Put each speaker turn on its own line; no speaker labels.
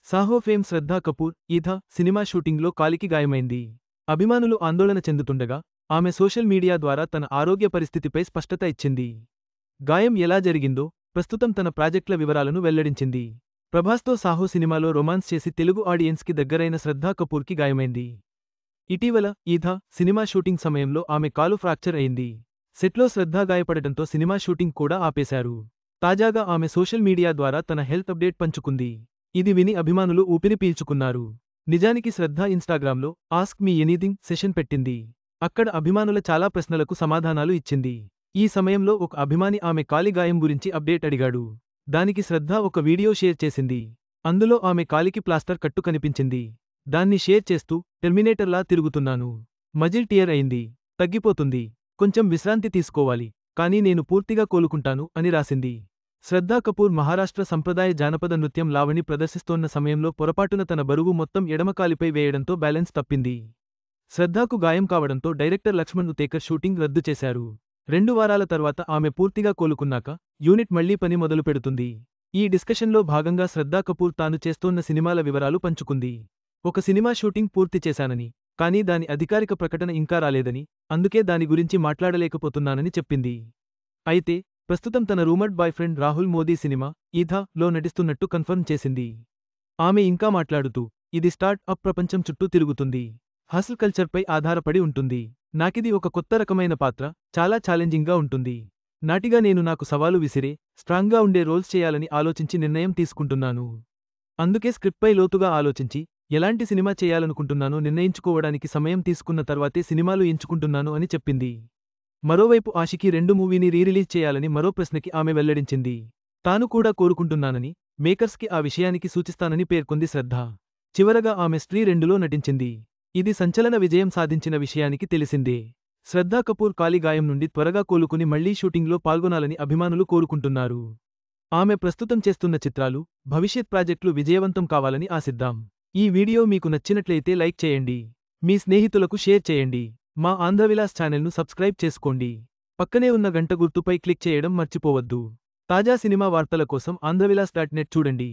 Saaho fame శ్రద్ధా Kapoor ఈథ cinema షూటింగ్లో కాలికి గాయమైంది. అభిమానులు ఆందోళన చెందుతుండగా ఆమె సోషల్ మీడియా ద్వారా తన ఆరోగ్య పరిస్థితిపై స్పష్టత ఇచ్చింది. గాయం ఎలా జరిగిందో ప్రస్తుతం తన ప్రాజెక్టుల వివరాలను వెల్లడించింది. ప్రభాస్తో సాహో సినిమాలో రొమాన్స్ చేసి తెలుగు ఆడియన్స్కి దగ్గరైన శ్రద్ధా కపూర్కి గాయమైంది. ఇటీవల ఈథ సినిమా షూటింగ్ సమయంలో ఆమె కాలు ఫ్రాక్చర్ అయింది. సెట్లో శ్రద్ధ గాయపడటంతో సినిమా షూటింగ్ కూడా ఆపేశారు. తాజాగా ఆమె సోషల్ మీడియా ద్వారా తన హెల్త్ అప్డేట్ పంచుకుంది. ఇది విని అభిమానులు ఊపిరి పీల్చుకున్నారు. నిజానికి శ్రద్ధ ఇన్స్టాగ్రామ్లో ఆస్క్ మీ ఎనీథింగ్ సెషన్ పెట్టింది. అక్కడ అభిమానుల చాలా ప్రశ్నలకు సమాధానాలు ఇచ్చింది. ఈ సమయంలో ఒక అభిమాని ఆమె కాలి గాయం గురించి అప్డేట్ అడిగాడు. దానికి శ్రద్ధ ఒక వీడియో షేర్ చేసింది. అందులో ఆమె కాలికి ప్లాస్టర్ కట్టు కనిపించింది. దాన్ని షేర్ చేస్తూ టెర్మినేటర్లా తిరుగుతున్నాను. మజిల్ టియర్ అయింది. తగ్గిపోతుంది. కొంచెం విశ్రాంతి తీసుకోవాలి. కానీ నేను పూర్తిగా కోలుకుంటాను అని రాసింది. శ్రద్ధా కపూర్ మహారాష్ట్ర సంప్రదాయ జానపద నృత్యం లావణి ప్రదర్శిస్తోన్న సమయంలో పొరపాటున తన బరువు మొత్తం ఎడమకాలిపై వేయడంతో బ్యాలెన్స్ తప్పింది. శ్రద్ధాకు గాయం కావడంతో డైరెక్టర్ లక్ష్మణ్ ఉతేకర్ షూటింగ్ రద్దు చేశారు. 2 వారాల తర్వాత ఆమె పూర్తిగా కోలుకున్నాక యూనిట్ మళ్లీ పని మొదలుపెడుతుంది. ఈ డిస్కషన్లో భాగంగా శ్రద్ధా కపూర్ తాను చేస్తోన్న సినిమాల వివరాలు పంచుకుంది. ఒక సినిమా షూటింగ్ పూర్తి చేశానని, కానీ దాని అధికారిక ప్రకటన ఇంకా రాలేదని, అందుకే దాని గురించి మాట్లాడలేకపోతున్నానని చెప్పింది. అయితే ప్రస్తుతం తన rumoured boyfriend Rahul Modi cinema Eetha లో నటిస్తున్నట్టు కన్ఫర్మ్ చేసింది. ఆమె ఇంకా మాట్లాడుతూ, ఇది స్టార్ట్ అప్ ప్రపంచం చుట్టూ తిరుగుతుంది. హస్ల్ కల్చర్పై ఆధారపడి ఉంటుంది. నాకిది ఒక కొత్త రకమైన పాత్ర, చాలా ఛాలెంజింగ్గా ఉంటుంది. నాటిగా నేను నాకు సవాలు విసిరే, స్ట్రాంగ్గా ఉండే రోల్స్ చేయాలని ఆలోచించి నిర్ణయం తీసుకుంటున్నాను. అందుకే స్క్రిప్ట్పై లోతుగా ఆలోచించి, ఎలాంటి సినిమా చేయాలనుకుంటున్నానో నిర్ణయించుకోవడానికి సమయం తీసుకున్న తర్వాతే సినిమాలు ఎంచుకుంటున్నాను అని చెప్పింది. మరోవైపు ఆషికీ 2 మూవీని రీరిలీజ్ చేయాలని మరో ప్రశ్నకి ఆమె వెల్లడించింది. తాను కూడా కోరుకుంటున్నానని, మేకర్స్కి ఆ విషయానికి సూచిస్తానని పేర్కొంది శ్రద్ధ. చివరగా ఆమె స్త్రీ 2లో నటించింది. ఇది సంచలన విజయం సాధించిన విషయానికి తెలిసిందే. శ్రద్ధా కపూర్ కాలి గాయం నుండి త్వరగా కోలుకుని మళ్లీ షూటింగ్లో పాల్గొనాలని అభిమానులు కోరుకుంటున్నారు. ఆమె ప్రస్తుతం చేస్తున్న చిత్రాలు, భవిష్యత్ ప్రాజెక్టులు విజయవంతం కావాలని ఆశిద్దాం. ఈ వీడియో మీకు నచ్చినట్లయితే లైక్ చేయండి. మీ స్నేహితులకు షేర్ చేయండి. మా ఆంధ్రవిలాస్ ఛానల్ను సబ్స్క్రైబ్ చేసుకోండి. పక్కనే ఉన్న గంట గుర్తుపై క్లిక్ చేయడం మర్చిపోవద్దు. తాజా సినిమా వార్తల కోసం ఆంధ్రవిలాస్.net చూడండి.